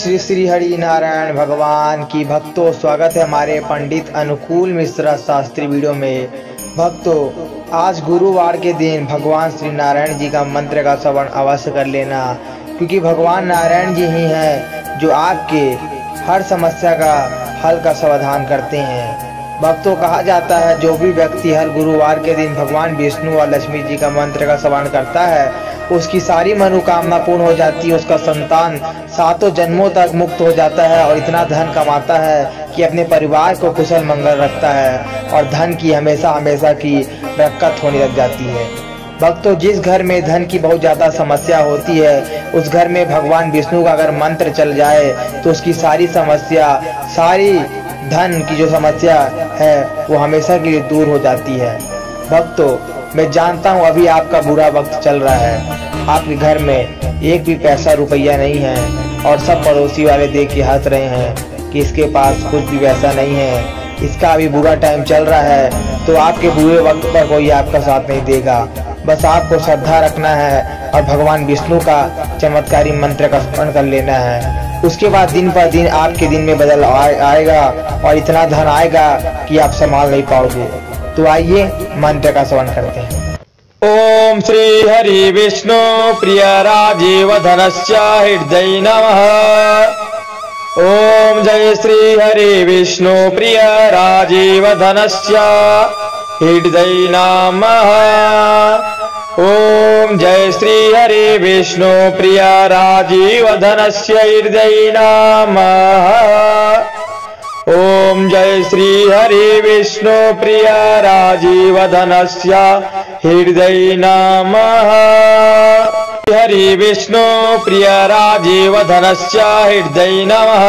श्री श्री हरि नारायण भगवान की भक्तों, स्वागत है हमारे पंडित अनुकूल मिश्रा शास्त्री वीडियो में। भक्तों, आज गुरुवार के दिन भगवान श्री नारायण जी का मंत्र का श्रवण अवश्य कर लेना, क्योंकि भगवान नारायण जी ही हैं जो आपके हर समस्या का हल का समाधान करते हैं। भक्तों, कहा जाता है जो भी व्यक्ति हर गुरुवार के दिन भगवान विष्णु और लक्ष्मी जी का मंत्र का श्रवण करता है, उसकी सारी मनोकामना पूर्ण हो जाती है। उसका संतान 7 जन्मों तक मुक्त हो जाता है और इतना धन कमाता है कि अपने परिवार को कुशल मंगल रखता है और धन की हमेशा हमेशा की बरकत होने लग जाती है। भक्तों, जिस घर में धन की बहुत ज़्यादा समस्या होती है, उस घर में भगवान विष्णु का अगर मंत्र चल जाए तो उसकी सारी समस्या, सारी धन की जो समस्या है वो हमेशा के लिए दूर हो जाती है। भक्तों, मैं जानता हूँ अभी आपका बुरा वक्त चल रहा है, आपके घर में एक भी पैसा रुपया नहीं है और सब पड़ोसी वाले देख के हंस रहे हैं कि इसके पास कुछ भी पैसा नहीं है, इसका अभी बुरा टाइम चल रहा है। तो आपके बुरे वक्त पर कोई आपका साथ नहीं देगा, बस आपको श्रद्धा रखना है और भगवान विष्णु का चमत्कारी मंत्र का स्मरण कर लेना है। उसके बाद दिन पर दिन आपके दिन में बदल आएगा और इतना धन आएगा कि आप संभाल नहीं पाओगे। तो आइए मंत्र का श्रवण करते हैं। ओम श्री हरि विष्णु प्रिय राजीव धनस्य हृदय नमः। ओम जय श्री हरि विष्णु प्रिय राजीव धनस्य हृदय नमः। ओम जय श्री हरि विष्णु प्रिय राजीव धनस्य हृदय नमः। ओम जय श्री हरि विष्णु प्रिय राजीव धनस्य हृदय नमः। हरि विष्णु प्रिय राजीव धनस्य हृदय नमः।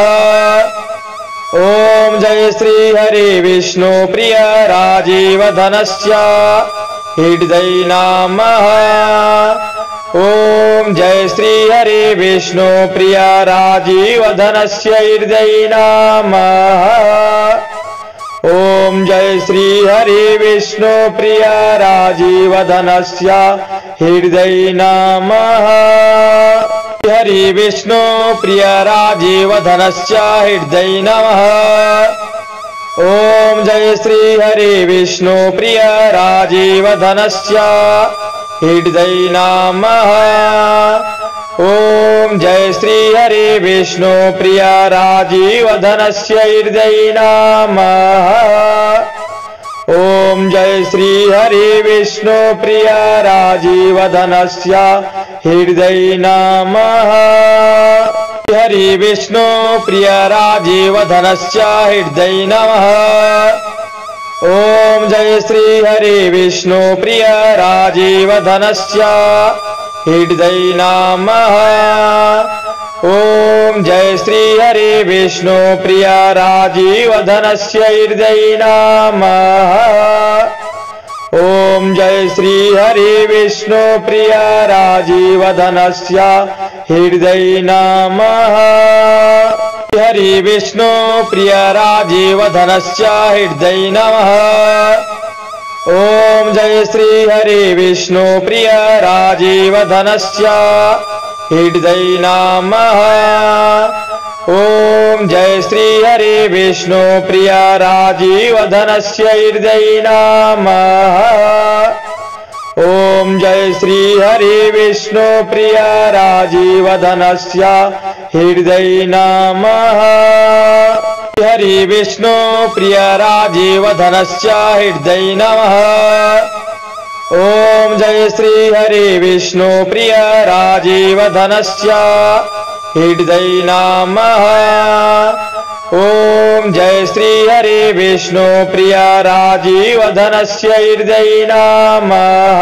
ओम जय श्री हरि विष्णु प्रिय राजीव धनस्य हृदय नमः। ओम जय श्री हरि विष्णु प्रिय राजीव धनस्य हृदय नमः। ओम जय श्री हरि विष्णु प्रिय राजीव धनस्य हृदय नमः। हरि विष्णु प्रिय राजीव धनस्य हृदय नमः। ओम जय श्री हरि विष्णु प्रिय राजीव धनस्य हृदय नमः। ओम जय श्री हरि विष्णु प्रिय राजीव धनस्य हृदय नमः। ओम जय श्री हरि विष्णु प्रिय राजीव धनस्य हृदय नमः। हरि विष्णु प्रिय राजीव धनस्य हृदय नमः। ओम जय श्री हरि विष्णु प्रिय राजीव धनस्य हृदय नमः। ओम जय श्री हरि विष्णु प्रिय राजीव धनस्य हृदय नमः। ओम जय श्री हरि विष्णु प्रिय राजीव धनस्य हृदय नमः। हरि विष्णु प्रिय राजीव धनस्य हृदय नमः। ओम जय श्री हरि विष्णु प्रिय राजीव धनस्य हृदय नमः। ओम जय श्री हरि विष्णु प्रिय राजीव धनस्य हृदय नमः। ओम जय श्री हरि विष्णु प्रिय राजीव धनस्य हृदय नमः। हरि विष्णु प्रिय राजीव धनस्य हृदय नमः। ओम जय श्री हरि विष्णु प्रिय राजीव धनस्य हृदय नमः। ओम जय श्री हरि विष्णु प्रिय राजीव धनस्य हृदय नमः।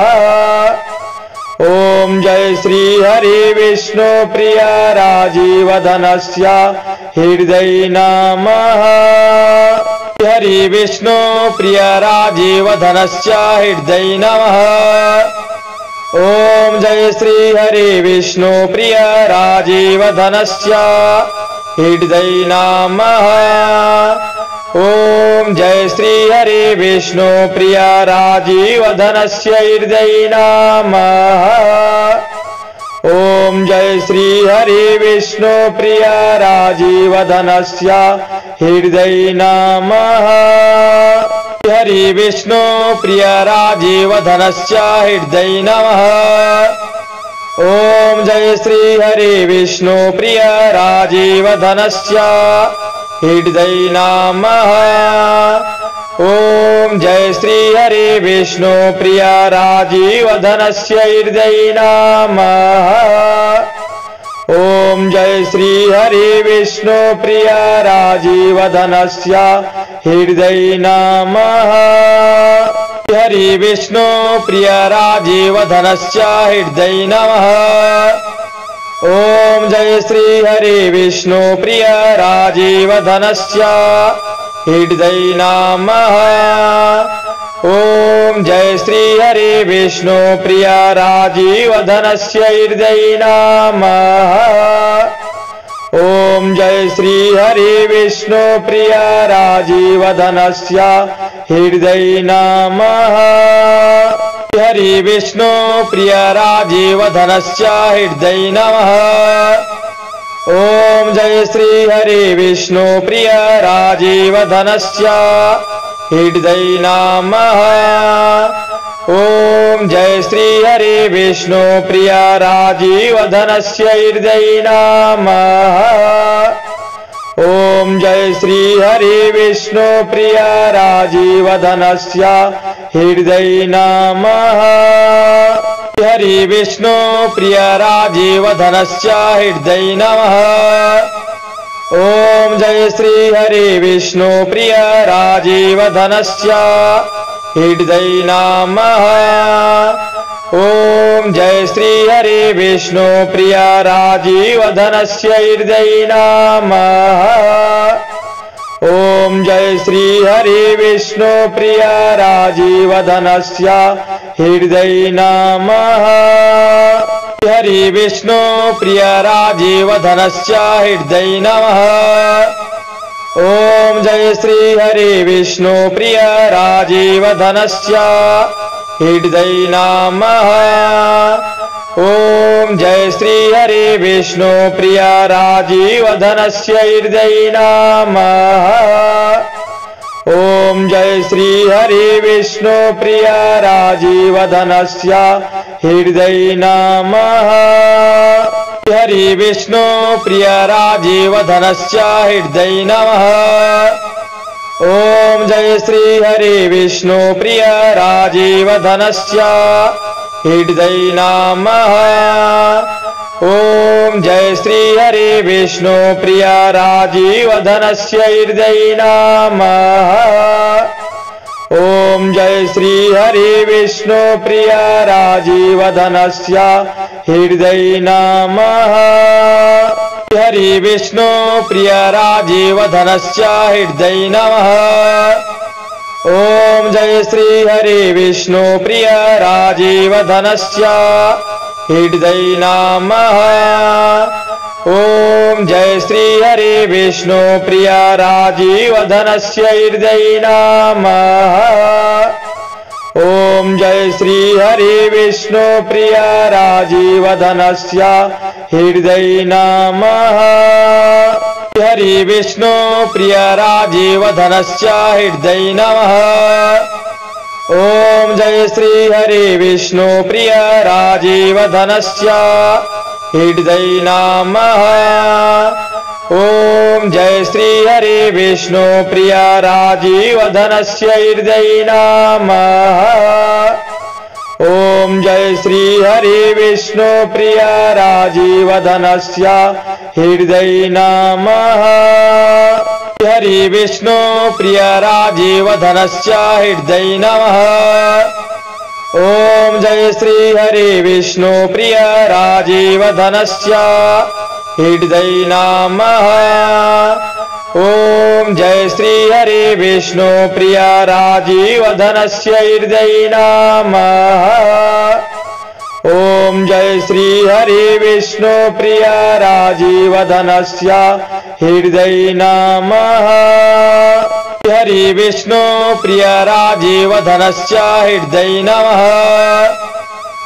ओम जय श्री हरि विष्णु प्रिय राजीव धनस्य हृदय नमः। हरि विष्णु प्रिय राजीव धनस्य हृदय नमः। ओम जय श्री हरि विष्णु प्रिय राजीव धनस्य हृदय नमः। ओम जय श्री हरि विष्णु प्रिय राजीव धनस्य हृदय नमः। ॐ जय श्री हरि विष्णु प्रिय राजीवधनस्य हृदय नमः। हरि विष्णु प्रिय राजीवधनस्य हृदय नमः। ॐ जय श्री हरि विष्णु प्रिय राजीवधनस्य हृदय नमः। ॐ जय श्री हरि विष्णु प्रिय राजीवधनस्य हृदय नमः। ॐ जय श्री हरि विष्णु प्रिय राजीवधनस्य हृदय नमः। हरि विष्णु प्रिय राजीवधनस्य हृदय नमः। ॐ जय श्री हरि विष्णु प्रिय राजीवधनस्य हृदय नमः। ॐ जय श्री हरि विष्णु प्रिय राजीवधनस्य हृदय नमः। ॐ जय श्री हरि विष्णु प्रिय राजीवधनस्य हृदय नमः। हरि विष्णु प्रिय राजीवधनस्य हृदय नमः। ॐ जय श्री हरि विष्णु प्रिय राजीवधनस्य हृदय नमः। ॐ जय श्री हरि विष्णु प्रिय राजीवधनस्य हृदय नमः। ॐ जय श्री हरि विष्णु प्रिय राजीवधनस्य हृदय नमः। हरि विष्णु प्रिय राजीवधनस्य हृदय नमः। ॐ जय श्री हरि विष्णु प्रिय राजीवधनस्य हृदय नमः। ॐ जय श्री हरि विष्णु प्रिय राजीवधनस्य हृदय नमः। ॐ जय श्री हरि विष्णु प्रिय राजीवधनस्य हृदय नमः। हरि विष्णु प्रिय राजीवधनस्य हृदय नमः। ॐ जय श्री हरि विष्णु प्रिय राजीवधनस्य हृदय नमः। ॐ जय श्री हरि विष्णु प्रिय राजीवधनस्य हृदय नमः। ॐ जय श्री हरि विष्णु प्रिय राजीवधनस्य हृदय नमः। हरि विष्णु प्रिय राजीवधनस्य हृदय नमः। ॐ जय श्री हरि विष्णु प्रिय राजीवधनस्य हृदय नमः। ॐ जय श्री हरि विष्णु प्रिय राजीवधनस्य हृदय नमः। ॐ जय श्री हरि विष्णु प्रिय राजीवधनस्य हृदय नमः। हरि विष्णु प्रिय राजीवधनस्य हृदय नमः। ॐ जय श्री हरि विष्णु प्रिय राजीवधनस्य हृदय नमः। ॐ जय श्री हरि विष्णु प्रिय राजीवधनस्य हृदय नमः। ॐ जय श्री हरि विष्णु प्रिय राजीवधनस्य हृदय नमः। हरि विष्णु प्रिय राजीवधनस्य हृदय नमः। ॐ जय श्री हरि विष्णु प्रिय राजीवधनस्य हृदय नमः। ॐ जय श्री हरि विष्णु प्रिय राजीवधनस्य हृदय नमः। ॐ जय श्री हरि विष्णु प्रिय राजीवधनस्य हृदय नमः। हरि विष्णु प्रिय राजीवधनस्य हृदय नमः। ॐ जय श्री हरि विष्णु प्रिय राजीवधनस्य हृदय नमः। ॐ जय श्री हरि विष्णु प्रिय राजीवधनस्य हृदय नमः। ॐ जय श्री हरि विष्णु प्रिय राजीवधनस्य हृदय नमः। हरि विष्णु प्रिय राजीवधनस्य हृदय नमः।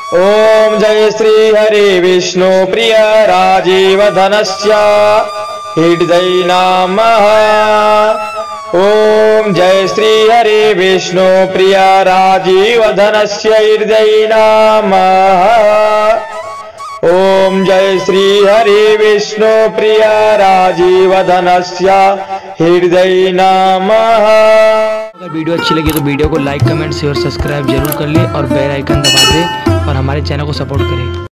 ओम जय श्री हरि विष्णु प्रिय राजीव धनस्य हृदय नमः। ओम जय श्री हरि विष्णु प्रिय राजीव धनस्य हृदय नमः। ओम जय श्री हरि विष्णु प्रिय राजीव धनस्य हृदय नमः। अगर वीडियो अच्छी लगी तो वीडियो को लाइक कमेंट शेयर सब्सक्राइब जरूर कर ले और बेल आइकन दबा दे और हमारे चैनल को सपोर्ट करें।